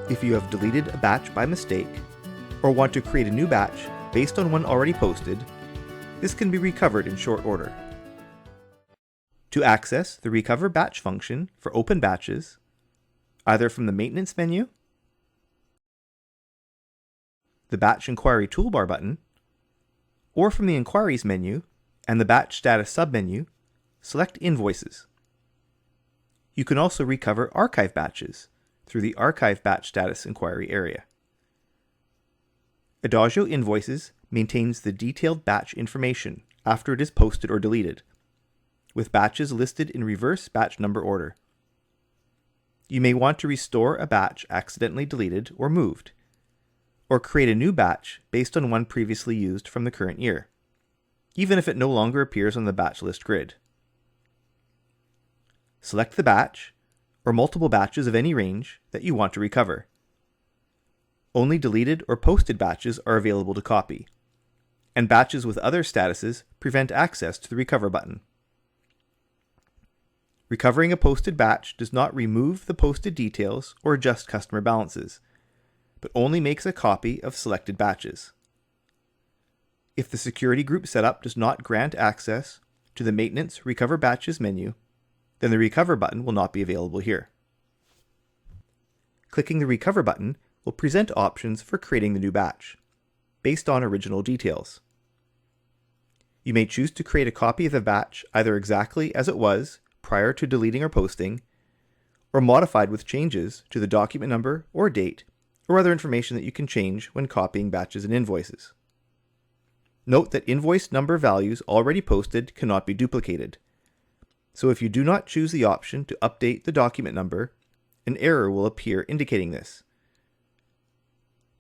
If you have deleted a batch by mistake, or want to create a new batch based on one already posted, this can be recovered in short order. To access the Recover Batch function for open batches, either from the Maintenance menu, the Batch Inquiry Toolbar button, or from the Inquiries menu and the Batch Status submenu, select Invoices. You can also recover archive batches through the Archive Batch Status Inquiry area. Adagio Invoices maintains the detailed batch information after it is posted or deleted, with batches listed in reverse batch number order. You may want to restore a batch accidentally deleted or moved, or create a new batch based on one previously used from the current year, even if it no longer appears on the batch list grid. Select the batch, or multiple batches of any range, that you want to recover. Only deleted or posted batches are available to copy, and batches with other statuses prevent access to the Recover button. Recovering a posted batch does not remove the posted details or adjust customer balances, but only makes a copy of selected batches. If the security group setup does not grant access to the Maintenance Recover Batches menu, then the Recover button will not be available here. Clicking the Recover button will present options for creating the new batch, based on original details. You may choose to create a copy of the batch either exactly as it was prior to deleting or posting, or modified with changes to the document number or date, or other information that you can change when copying batches and invoices. Note that invoice number values already posted cannot be duplicated, so if you do not choose the option to update the document number, an error will appear indicating this,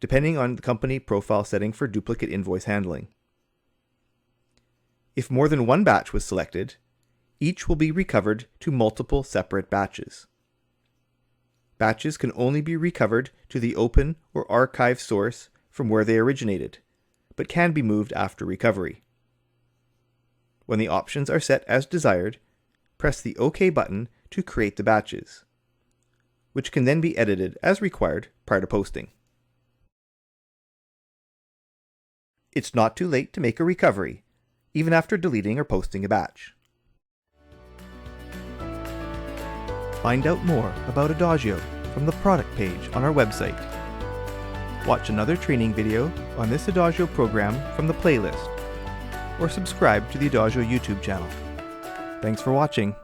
depending on the company profile setting for duplicate invoice handling. If more than one batch was selected, each will be recovered to multiple separate batches. Batches can only be recovered to the open or archive source from where they originated, but can be moved after recovery. When the options are set as desired, press the OK button to create the batches, which can then be edited as required prior to posting. It's not too late to make a recovery, even after deleting or posting a batch. Find out more about Adagio from the product page on our website. Watch another training video on this Adagio program from the playlist, or subscribe to the Adagio YouTube channel. Thanks for watching.